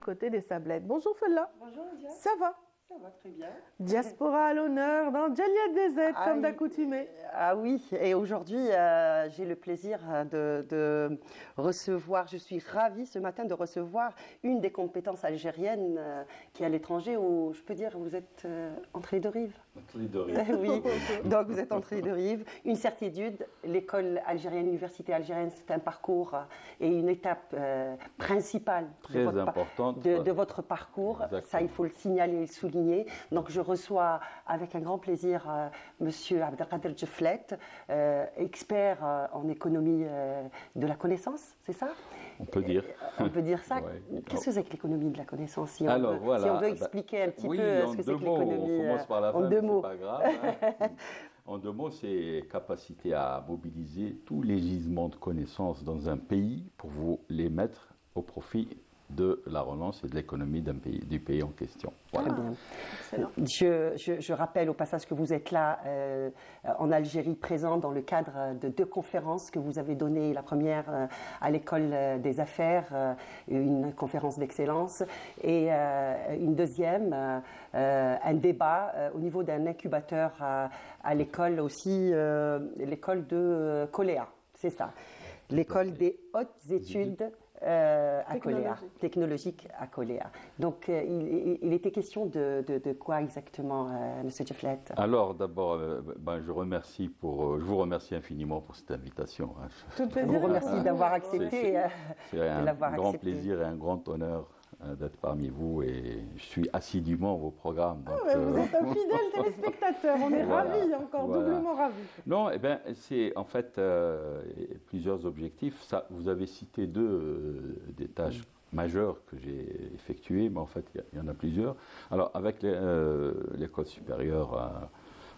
Côté des Sablettes. Bonjour Fella. Bonjour Nadia. Ça va? Ça va très bien. Diaspora à l'honneur dans Djalia DZ comme d'accoutumé. Ah oui, et aujourd'hui j'ai le plaisir de recevoir, je suis ravie ce matin de recevoir une des compétences algériennes qui est à l'étranger où je peux dire vous êtes entrée de rive. Entrée de rive. Oui, donc vous êtes entrée de rive. Une certitude, l'école algérienne, l'université algérienne, c'est un parcours et une étape principale très importante de votre parcours. Exactement. Ça, il faut le signaler et le souligner. Donc, je reçois avec un grand plaisir Monsieur Abdelkader Djeflet, expert en économie de la connaissance, c'est ça? On peut dire. On peut dire ça. Ouais. Qu'est-ce que c'est que l'économie de la connaissance si Alors, on, voilà. Si on doit expliquer un petit oui, peu ce que c'est que l'économie. On commence par la fin, en deux mais mots. c'est pas grave. Hein. En deux mots, c'est capacité à mobiliser tous les gisements de connaissances dans un pays pour vous les mettre au profit de la relance et de l'économie du pays en question. Voilà. Très bien. Je rappelle au passage que vous êtes là en Algérie, présent dans le cadre de deux conférences que vous avez données. La première à l'école des affaires, une conférence d'excellence, et une deuxième, un débat au niveau d'un incubateur à l'école aussi, l'école de Coléa, c'est ça, l'école des hautes études à Coléa, technologique à Coléa. Donc, il était question de quoi exactement, Monsieur Djeflet? Alors, d'abord, je vous remercie infiniment pour cette invitation. Tout Je vous remercie d'avoir accepté. C'est un grand plaisir et un grand honneur d'être parmi vous et je suis assidûment vos programmes. Donc, vous êtes un fidèle téléspectateur, on est ravis, encore doublement ravis. Non, c'est en fait plusieurs objectifs. Ça, vous avez cité des tâches majeures que j'ai effectuées, mais en fait il y en a plusieurs. Alors avec l'école supérieure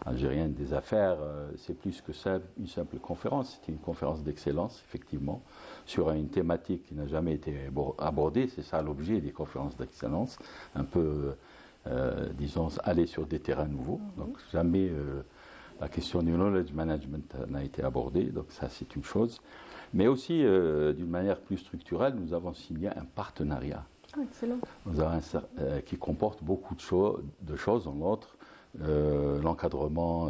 algérienne des affaires, c'est plus que ça, une simple conférence. C'était une conférence d'excellence, effectivement, sur une thématique qui n'a jamais été abordée. C'est ça l'objet des conférences d'excellence, un peu, disons, aller sur des terrains nouveaux. Donc jamais la question du knowledge management n'a été abordée, donc ça c'est une chose. Mais aussi, d'une manière plus structurelle, nous avons signé un partenariat. Excellent. Qui comporte beaucoup de choses, en outre, l'encadrement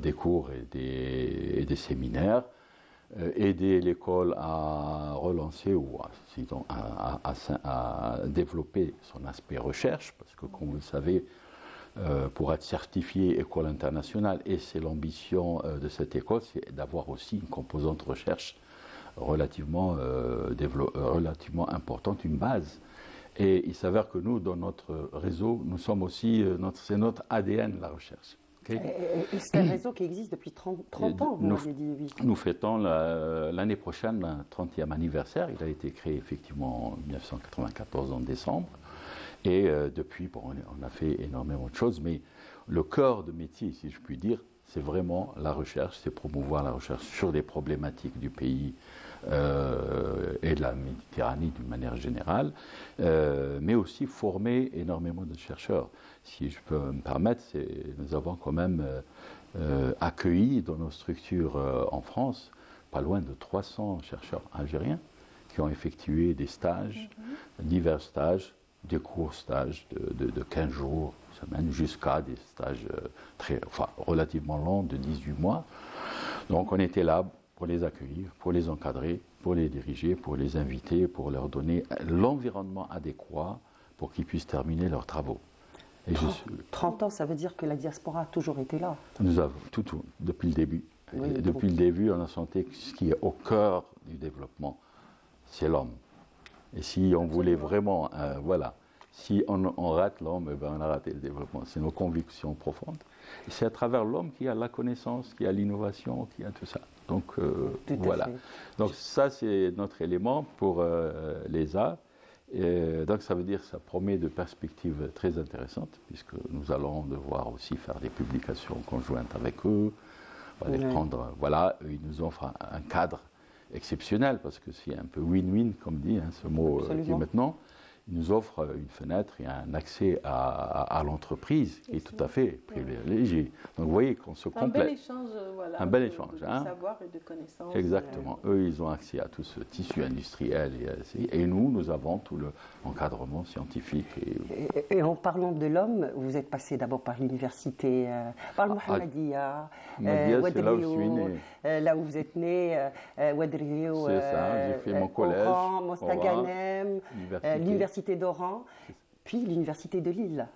des cours et des séminaires, aider l'école à relancer ou à développer son aspect recherche, parce que comme vous le savez, pour être certifié école internationale, et c'est l'ambition de cette école, c'est d'avoir aussi une composante recherche relativement importante, une base. Et il s'avère que nous, dans notre réseau, nous sommes aussi, c'est notre ADN, la recherche. Okay. Et c'est un réseau qui existe depuis 30 ans, vous m'avez dit, oui. Nous fêtons l'année prochaine le 30e anniversaire. Il a été créé effectivement en 1994, en décembre. Et depuis, on a fait énormément de choses, mais le cœur de métier, si je puis dire, c'est vraiment la recherche, c'est promouvoir la recherche sur les problématiques du pays et de la Méditerranée d'une manière générale, mais aussi former énormément de chercheurs. Si je peux me permettre, nous avons quand même accueilli dans nos structures en France pas loin de 300 chercheurs algériens qui ont effectué des stages, divers stages, des courts stages de 15 jours, semaines, jusqu'à des stages relativement longs de 18 mois. Donc on était là pour les accueillir, pour les encadrer, pour les diriger, pour les inviter, pour leur donner l'environnement adéquat pour qu'ils puissent terminer leurs travaux. Et 30 ans, ça veut dire que la diaspora a toujours été là. Nous avons tout, depuis le début. Oui, depuis le début, on a senti que ce qui est au cœur du développement, c'est l'homme. Et si on voulait vraiment, si on rate l'homme, on a raté le développement. C'est nos convictions profondes. Et c'est à travers l'homme qu'il y a la connaissance, qu'il y a l'innovation, qu'il y a tout ça. Donc voilà. Donc ça, c'est notre élément pour les arts. Et donc ça veut dire que ça promet de perspectives très intéressantes, puisque nous allons devoir aussi faire des publications conjointes avec eux. On va les prendre, ils nous offrent un cadre exceptionnel, parce que c'est un peu win-win, comme dit ce mot qui est maintenant. nous offre une fenêtre et un accès à l'entreprise qui est tout à fait privilégié. Donc vous voyez qu'on se complète. Un bel échange, voilà, un bel échange, de hein. savoir et de connaissances. Exactement. Eux, ils ont accès à tout ce tissu industriel et nous avons tout l'encadrement scientifique. Et en parlant de l'homme, vous êtes passé d'abord par l'université, par le Mohammedia, c'est là où je suis né. Là où vous êtes né, Ouadrillou, C'est ça, j'ai fait mon collège, Oran, Mostaganem, Université. l'université d'Oran, puis l'université de Lille.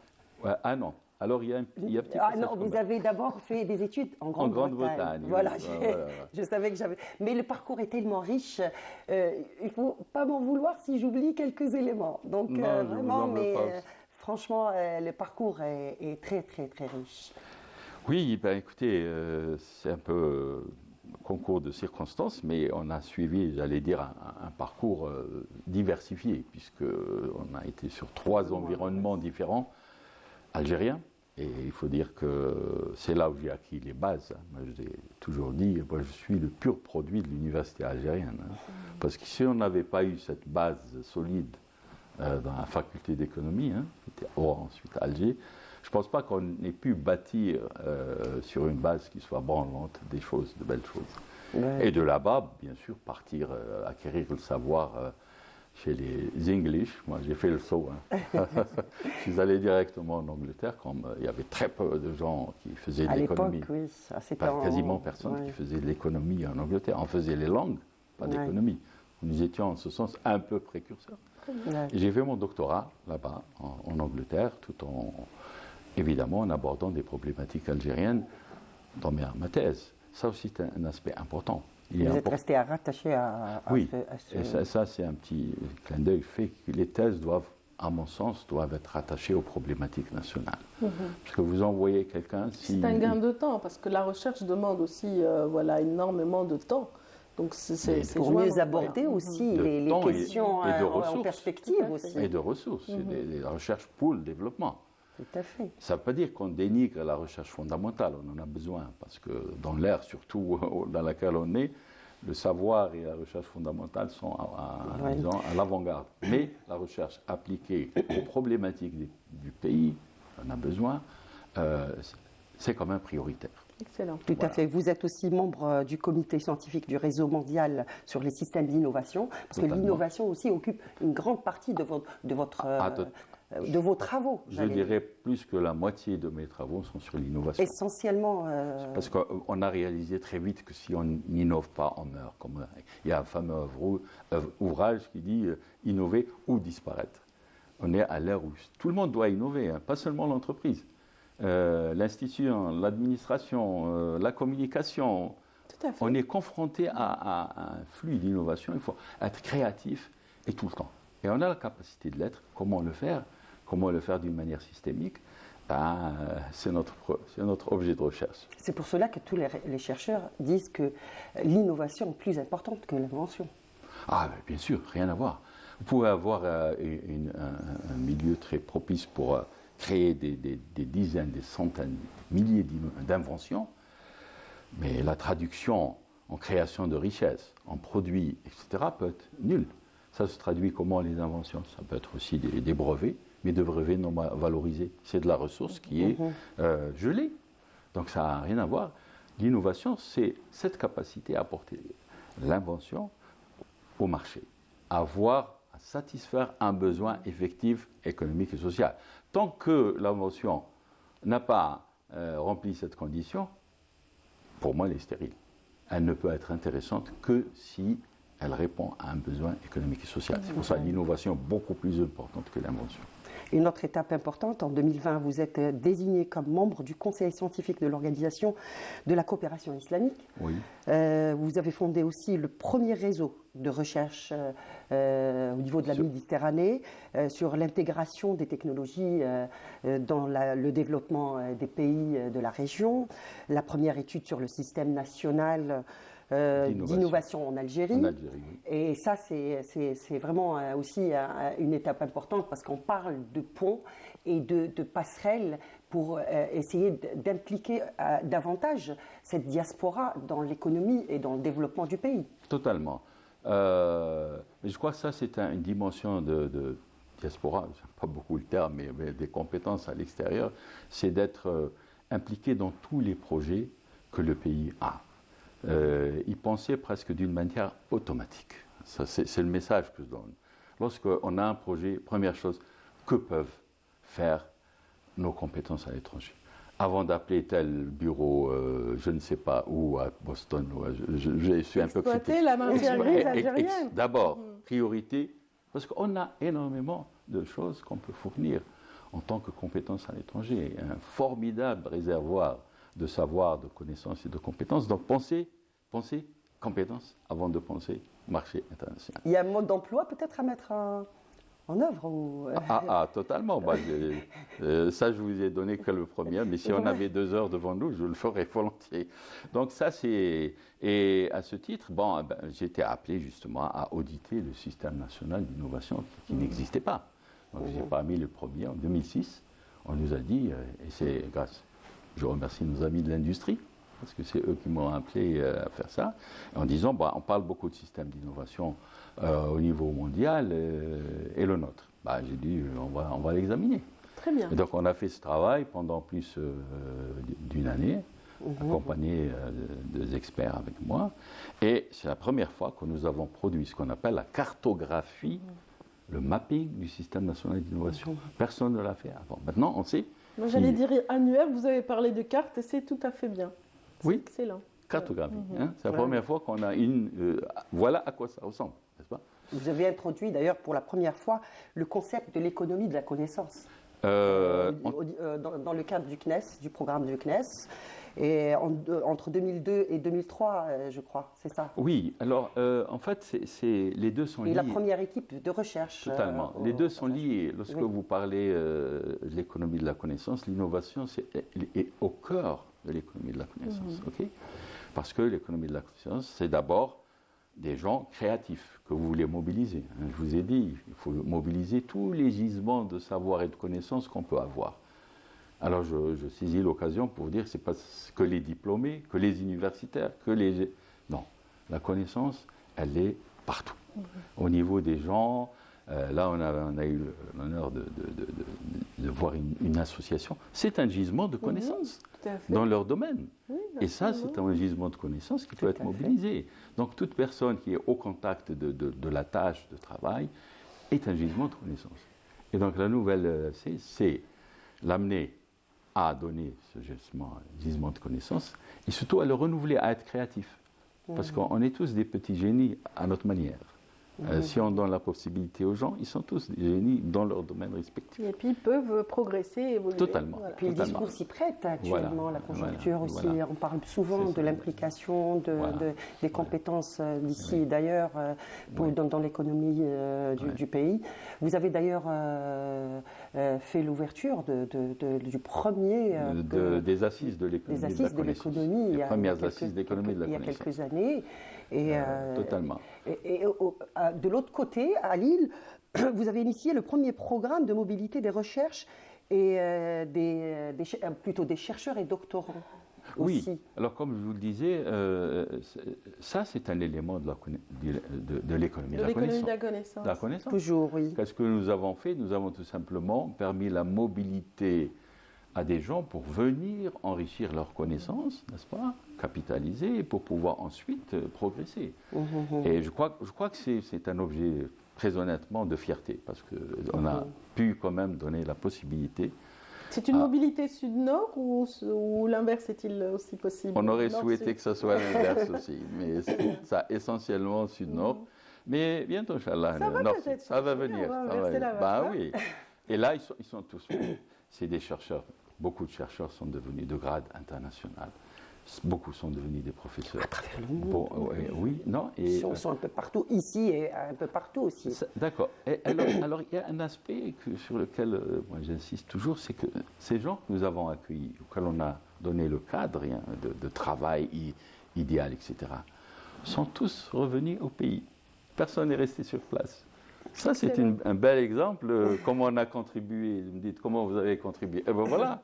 Ouais, ah non. Alors, il y a un petit Ah non, vous avez d'abord fait des études en Grande-Bretagne. Voilà, voilà. je savais que j'avais. Mais le parcours est tellement riche, il ne faut pas m'en vouloir si j'oublie quelques éléments. Donc, non, vraiment, mais franchement, le parcours est très, très, très riche. Oui, ben écoutez, c'est un peu concours de circonstances, mais on a suivi, j'allais dire, un parcours diversifié, puisqu'on a été sur 3 environnements différents algériens. Et il faut dire que c'est là où j'ai acquis les bases. Moi, je l'ai toujours dit, moi, je suis le pur produit de l'université algérienne. Parce que si on n'avait pas eu cette base solide dans la faculté d'économie, qui était Oran, ensuite Alger, je ne pense pas qu'on ait pu bâtir sur une base qui soit branlante des choses, de belles choses. Ouais. Et de là-bas, bien sûr, partir acquérir le savoir chez les English. Moi, j'ai fait le saut. Je suis allé directement en Angleterre, comme il y avait très peu de gens qui faisaient de l'économie. À l'époque, oui. Quasiment personne qui faisait de l'économie en Angleterre. On faisait les langues, pas d'économie. Nous étions en ce sens un peu précurseurs. J'ai fait mon doctorat là-bas, en Angleterre, tout en, évidemment, en abordant des problématiques algériennes dans ma thèse. Ça aussi, c'est un aspect important. Vous êtes resté rattaché à ce... Et ça c'est un petit clin d'œil fait que les thèses doivent, à mon sens, doivent être rattachées aux problématiques nationales. Parce que vous envoyez quelqu'un... C'est un gain de temps, parce que la recherche demande aussi énormément de temps. Donc c'est pour mieux aborder aussi les questions et de en perspective aussi. Et de ressources, des recherches pour le développement. Tout à fait. Ça ne veut pas dire qu'on dénigre la recherche fondamentale, on en a besoin, parce que dans l'ère surtout dans laquelle on est, le savoir et la recherche fondamentale sont disons, à l'avant-garde. Mais la recherche appliquée aux problématiques du pays, on a besoin, c'est quand même prioritaire. Excellent. Tout à fait. Vous êtes aussi membre du comité scientifique du réseau mondial sur les systèmes d'innovation, parce que l'innovation aussi occupe une grande partie de vos travaux. Je dirais plus que la moitié de mes travaux sont sur l'innovation. Essentiellement. Parce qu'on a réalisé très vite que si on n'innove pas, on meurt. Il y a un fameux ouvrage qui dit innover ou disparaître. On est à l'ère où tout le monde doit innover, pas seulement l'entreprise. L'institution, l'administration, la communication. Tout à fait. On est confronté à un flux d'innovation. Il faut être créatif et tout le temps. Et on a la capacité de l'être. Comment le faire d'une manière systémique, c'est notre objet de recherche. C'est pour cela que tous les chercheurs disent que l'innovation est plus importante que l'invention. Ah, bien sûr, rien à voir. Vous pouvez avoir un milieu très propice pour créer des dizaines, des centaines, des milliers d'inventions, mais la traduction en création de richesses, en produits, etc., peut être nulle. Ça se traduit comment les inventions? Ça peut être aussi des brevets, mais de brevets non valorisés. C'est de la ressource qui est gelée. Donc ça n'a rien à voir. L'innovation, c'est cette capacité à apporter l'invention au marché, à satisfaire un besoin effectif, économique et social. Tant que l'invention n'a pas rempli cette condition, pour moi, elle est stérile. Elle ne peut être intéressante que si elle répond à un besoin économique et social. C'est pour ça l'innovation est beaucoup plus importante que l'invention. Une autre étape importante, en 2020, vous êtes désigné comme membre du conseil scientifique de l'Organisation de la coopération islamique. Oui. Vous avez fondé aussi le premier réseau de recherche au niveau de la Méditerranée sur l'intégration des technologies dans le développement des pays de la région. La première étude sur le système national d'innovation en Algérie. En Algérie, oui. Et ça, c'est vraiment aussi une étape importante parce qu'on parle de ponts et de passerelles pour essayer d'impliquer davantage cette diaspora dans l'économie et dans le développement du pays. Totalement. Je crois que ça, c'est une dimension diaspora, j'aime pas beaucoup le terme, mais des compétences à l'extérieur, c'est d'être impliqué dans tous les projets que le pays a. Y penser presque d'une manière automatique. Ça, c'est le message que je donne. Lorsqu'on a un projet, première chose, que peuvent faire nos compétences à l'étranger? Avant d'appeler tel bureau, je ne sais pas où, à Boston, je suis un peu critique. Exploiter la matière grise algérienne. D'abord, priorité, parce qu'on a énormément de choses qu'on peut fournir en tant que compétences à l'étranger. Un formidable réservoir de savoir, de connaissances et de compétences. Donc, pensez compétences avant de penser marché international. Il y a un mode d'emploi peut-être à mettre en œuvre ou... Totalement. Ça, je vous ai donné que le premier, mais si on avait 2 heures devant nous, je le ferais volontiers. Donc ça, c'est... Et à ce titre, j'ai été appelé justement à auditer le système national d'innovation qui n'existait pas. Donc j'ai parmi les premiers, en 2006, on nous a dit, et c'est grâce, je remercie nos amis de l'industrie, parce que c'est eux qui m'ont appelé à faire ça, en disant, on parle beaucoup de systèmes d'innovation au niveau mondial et le nôtre. J'ai dit, on va l'examiner. Très bien. Et donc on a fait ce travail pendant plus d'une année, accompagné des experts avec moi, et c'est la première fois que nous avons produit ce qu'on appelle la cartographie, le mapping du système national d'innovation. Personne ne l'a fait avant. Maintenant, on sait... Moi, j'allais dire annuel, vous avez parlé de cartes et c'est tout à fait bien. Oui, excellent. Cartographie. C'est la première fois qu'on a une... voilà à quoi ça ressemble, n'est-ce pas? Vous avez introduit d'ailleurs pour la première fois le concept de l'économie de la connaissance dans le cadre du CNES, du programme du CNES. Et entre 2002 et 2003, je crois, c'est ça? Oui, alors en fait, les deux sont liés. Et la première équipe de recherche. Totalement. Les deux sont liés. Lorsque vous parlez de l'économie de la connaissance, l'innovation est au cœur de l'économie de la connaissance. Ok? Parce que l'économie de la connaissance, c'est d'abord des gens créatifs que vous voulez mobiliser. Je vous ai dit, il faut mobiliser tous les gisements de savoir et de connaissances qu'on peut avoir. Alors je saisis l'occasion pour vous dire que ce n'est pas que les diplômés, que les universitaires, que les... Non, la connaissance, elle est partout. Au niveau des gens, là on a eu l'honneur de voir une association. C'est un gisement de connaissances dans leur domaine. Oui, et ça, c'est un gisement de connaissances qui peut être mobilisé. Donc toute personne qui est au contact de la tâche de travail est un gisement de connaissances. Et donc la nouvelle, c'est l'amener à donner ce gisement de connaissances et surtout à le renouveler, à être créatif. Parce qu'on est tous des petits génies à notre manière. Si on donne la possibilité aux gens, ils sont tous des génies dans leur domaine respectif. Et puis ils peuvent progresser, évoluer. Totalement. Et puis le discours s'y prête actuellement, la conjoncture aussi. On parle souvent de l'implication des compétences d'ici et d'ailleurs dans l'économie du pays. Vous avez d'ailleurs fait l'ouverture du premier... des assises de l'économie. Les premières assises d'économie de la connaissance. Il y a quelques années. Et, totalement. Et de l'autre côté, à Lille, vous avez initié le premier programme de mobilité des recherches et plutôt des chercheurs et doctorants. Oui, aussi. Alors comme je vous le disais, ça c'est un élément de l'économie de la connaissance. Toujours, oui. Qu'est-ce que nous avons fait? Nous avons tout simplement permis la mobilité à des gens pour venir enrichir leurs connaissances, n'est-ce pas, capitaliser pour pouvoir ensuite progresser. Et je crois que c'est un objet très honnêtement de fierté parce qu'on a pu quand même donner la possibilité. C'est une mobilité sud-nord ou l'inverse est-il aussi possible? On aurait souhaité que ce soit l'inverse aussi, mais ça essentiellement sud-nord. Mais bientôt, Inch'Allah, ça va venir. Oui. Et là, ils sont tous... C'est des chercheurs. Beaucoup de chercheurs sont devenus de grade international. Beaucoup sont devenus des professeurs. À travers le monde. Oui, non. Ils sont un peu partout, ici et un peu partout aussi. D'accord. Alors, il y a un aspect sur lequel moi j'insiste toujours, c'est que ces gens que nous avons accueillis, auxquels on a donné le cadre de travail idéal, etc., sont tous revenus au pays. Personne n'est resté sur place. Ça, c'est un bel exemple. Comment on a contribué. Vous me dites comment vous avez contribué. Et bien voilà.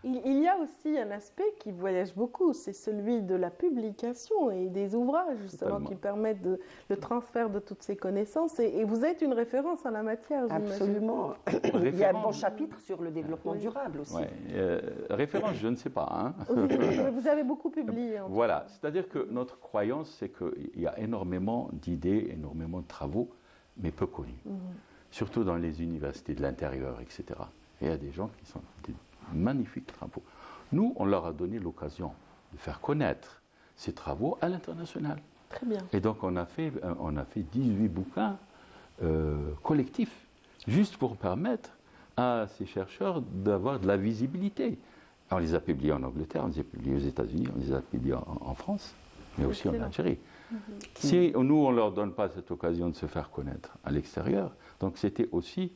Il y a aussi un aspect qui voyage beaucoup, c'est celui de la publication et des ouvrages justement Totalement. qui permettent le transfert de toutes ces connaissances. Et vous êtes une référence en la matière, j'imagine. Absolument. Il y a un bon chapitre sur le développement durable aussi. Ouais, référence, je ne sais pas. Hein. Mais vous avez beaucoup publié. Voilà, c'est-à-dire que notre croyance, c'est qu'il y a énormément d'idées, énormément de travaux, mais peu connus. Surtout dans les universités de l'intérieur, etc. Et il y a des gens qui sont des magnifiques travaux. Nous, on leur a donné l'occasion de faire connaître ces travaux à l'international. Très bien. Et donc, on a fait 18 bouquins collectifs, juste pour permettre à ces chercheurs d'avoir de la visibilité. On les a publiés en Angleterre, on les a publiés aux États-Unis, on les a publiés en France, mais aussi en Excellent. Algérie. Si nous, on ne leur donne pas cette occasion de se faire connaître à l'extérieur, donc c'était aussi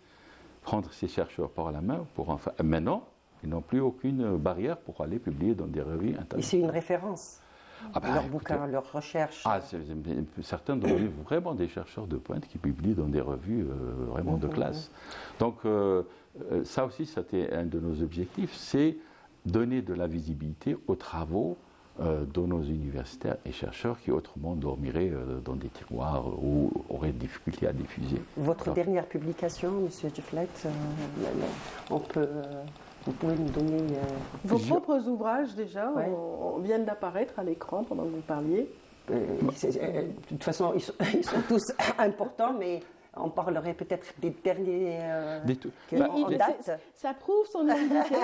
prendre ces chercheurs par la main pour en faire. Maintenant, ils n'ont plus aucune barrière pour aller publier dans des revues Et internationales. c'est une référence. Ah bah, leurs écoutez, bouquins, leurs recherches. certains d'entre eux, vraiment des chercheurs de pointe qui publient dans des revues vraiment de classe. Donc ça aussi, c'était un de nos objectifs, c'est donner de la visibilité aux travaux de nos universitaires et chercheurs qui autrement dormiraient dans des tiroirs ou auraient des difficultés à diffuser. Votre Alors, dernière publication, Monsieur Djeflet, vous pouvez nous donner... Vos propres ouvrages, déjà, Ouais. viennent d'apparaître à l'écran pendant que vous parliez. de toute façon, ils sont tous importants, mais on parlerait peut-être des derniers en date. Ça prouve son humilité,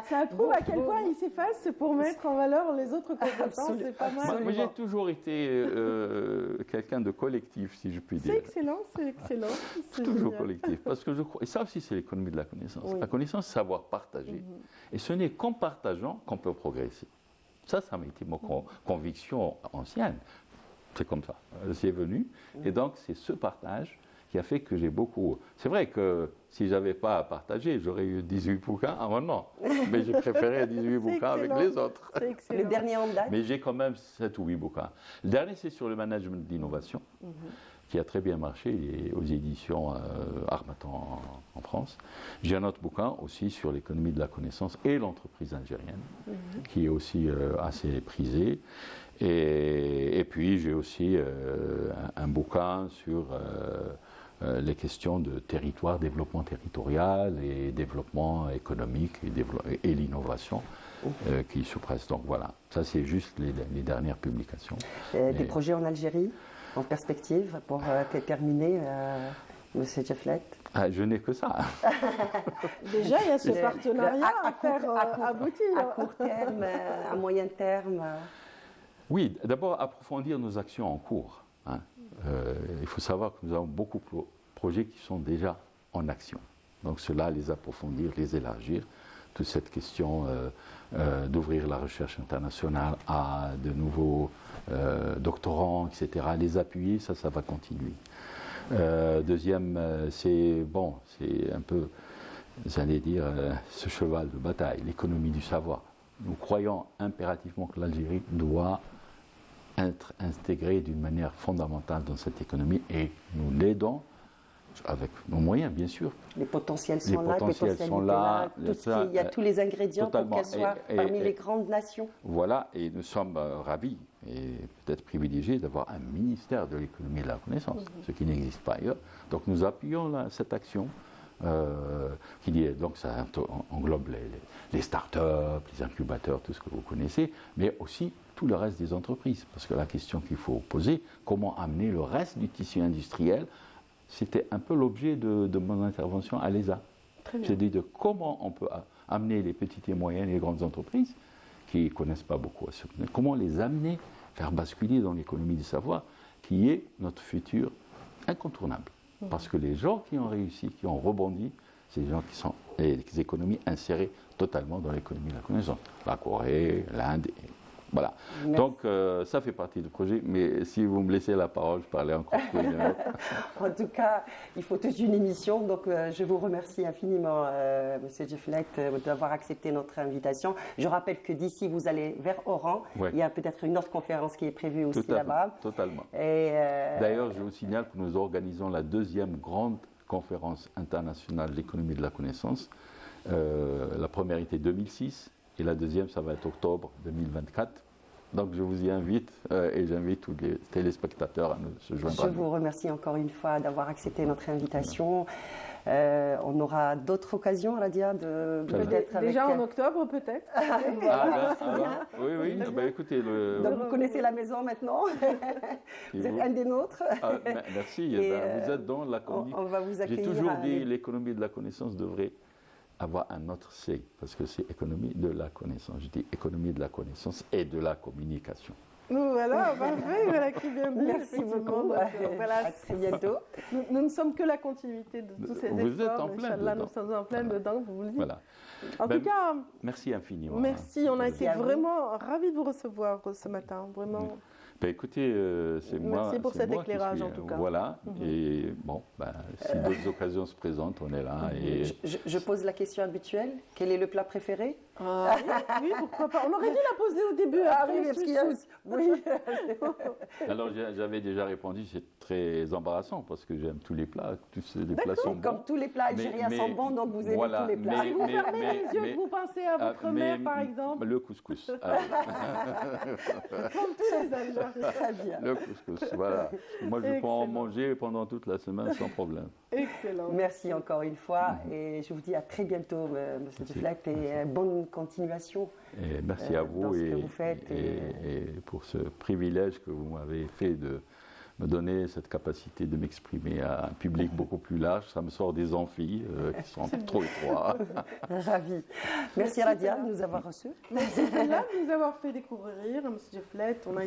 ça prouve à quel point il s'efface pour mettre en valeur les autres compétences. C'est pas mal. moi, j'ai toujours été quelqu'un de collectif, si je puis dire. C'est excellent, c'est excellent. C'est Toujours génial. collectif, parce que je crois, et ça aussi c'est l'économie de la connaissance. Oui. La connaissance, c'est savoir partager. Et ce n'est qu'en partageant qu'on peut progresser. Ça m'a été ma conviction ancienne. C'est comme ça, c'est venu. Et donc c'est ce partage qui a fait que j'ai beaucoup... C'est vrai que si je n'avais pas à partager, j'aurais eu 18 bouquins avant, non. Mais j'ai préféré 18 bouquins avec excellent. les autres. C'est Le excellent. dernier en date. Mais j'ai quand même 7 ou 8 bouquins. Le dernier, c'est sur le management d'innovation, qui a très bien marché, il est aux éditions Harmattan en France. J'ai un autre bouquin aussi sur l'économie de la connaissance et l'entreprise algérienne, qui est aussi assez prisé. Et puis, j'ai aussi un bouquin sur les questions de territoire, développement territorial et développement économique et l'innovation qui se presse. Donc voilà, ça c'est juste les dernières publications. Des projets en Algérie, en perspective, pour terminer, Monsieur Djeflet. Ah, je n'ai que ça. Déjà, il y a ce partenariat à faire à aboutir. court terme, à moyen terme. Oui, d'abord approfondir nos actions en cours. Hein. Il faut savoir que nous avons beaucoup de projets qui sont déjà en action. Donc cela, les approfondir, les élargir. Toute cette question d'ouvrir la recherche internationale à de nouveaux doctorants, etc. Les appuyer, ça va continuer. Deuxième, c'est un peu, j'allais dire, ce cheval de bataille, l'économie du savoir. Nous croyons impérativement que l'Algérie doit être intégrée d'une manière fondamentale dans cette économie et nous l'aidons avec nos moyens, bien sûr. Les potentiels Les sont là, potentiels sont là, il y a tous les ingrédients pour totalement. qu'elle soit parmi les grandes nations. Voilà, et nous sommes ravis et peut-être privilégiés d'avoir un ministère de l'économie et de la connaissance, ce qui n'existe pas ailleurs. Donc nous appuyons cette action. Donc ça englobe les start-up, les incubateurs, tout ce que vous connaissez, mais aussi tout le reste des entreprises. Parce que la question qu'il faut poser, comment amener le reste du tissu industriel, c'était un peu l'objet de mon intervention à l'ESA. J'ai dit de comment on peut amener les petites et moyennes et les grandes entreprises qui ne connaissent pas beaucoup à ce moment, comment les amener, faire basculer dans l'économie du savoir, qui est notre futur incontournable. Parce que les gens qui ont réussi, qui ont rebondi, c'est des gens qui sont des économies insérées totalement dans l'économie de la connaissance. La Corée, l'Inde, voilà. Merci. Donc ça fait partie du projet, mais si vous me laissez la parole, je parlais encore plus. En tout cas, il faut toute une émission, donc je vous remercie infiniment, Monsieur Djeflet, d'avoir accepté notre invitation. Je rappelle que d'ici, vous allez vers Oran. Ouais. Il y a peut-être une autre conférence qui est prévue aussi là-bas. Totalement. Et, D'ailleurs, je vous signale que nous organisons la deuxième grande conférence internationale de l'économie de la connaissance. La première était 2006 Et la deuxième, ça va être octobre 2024. Donc je vous y invite et j'invite tous les téléspectateurs à se joindre à Je nous. vous remercie encore une fois d'avoir accepté notre invitation. On aura d'autres occasions, Radia, de peut-être avec... Déjà en octobre, peut-être. Oui. Ben, écoutez, Donc vous connaissez la maison maintenant. Vous êtes un des nôtres. Merci. Et, vous êtes dans la communication. On va vous J'ai accueillir. toujours dit l'économie de la connaissance devrait avoir un autre C, parce que c'est économie de la connaissance. Je dis économie de la connaissance et de la communication. Voilà, parfait, voilà qui vient de dire. Merci effectivement. beaucoup. Donc, voilà, À très bientôt. nous ne sommes que la continuité de tous ces Vous êtes efforts. en plein Inch'Allah, dedans. nous sommes en plein dedans, vous le dites. Voilà. En Ben, tout cas, merci infiniment. merci, on a été à vous. vraiment ravis de vous recevoir ce matin, vraiment. Ben, écoutez, c'est moi. Merci pour c'est cet moi qui éclairage, suis, en tout cas. Voilà. Et bon, ben, si d'autres occasions se présentent, on est là. Et Je pose la question habituelle. Quel est le plat préféré? Ah, oui, pourquoi pas. On aurait dû la poser au début. Après, parce qu'il y a aussi... Oui. alors j'avais déjà répondu, c'est très embarrassant parce que j'aime tous les plats. Tous les plats sont bons. Comme tous les plats algériens sont bons, donc vous aimez voilà, tous les plats. Si vous fermez les yeux, que vous pensez à votre mère, par exemple, Le couscous. comme tous les Algériens. Très bien. Le couscous, voilà. Moi, je peux en Excellent. manger pendant toute la semaine sans problème. Excellent. Merci encore une fois et je vous dis à très bientôt, Monsieur Duflet, et bonne continuation. Et merci à vous dans ce et, que vous faites et pour ce privilège que vous m'avez fait de me donner cette capacité de m'exprimer à un public beaucoup plus large. Ça me sort des amphis qui sont trop étroits. Ravi. Merci Radia de nous avoir reçus. Merci de nous avoir fait découvrir, M. Duflet. On a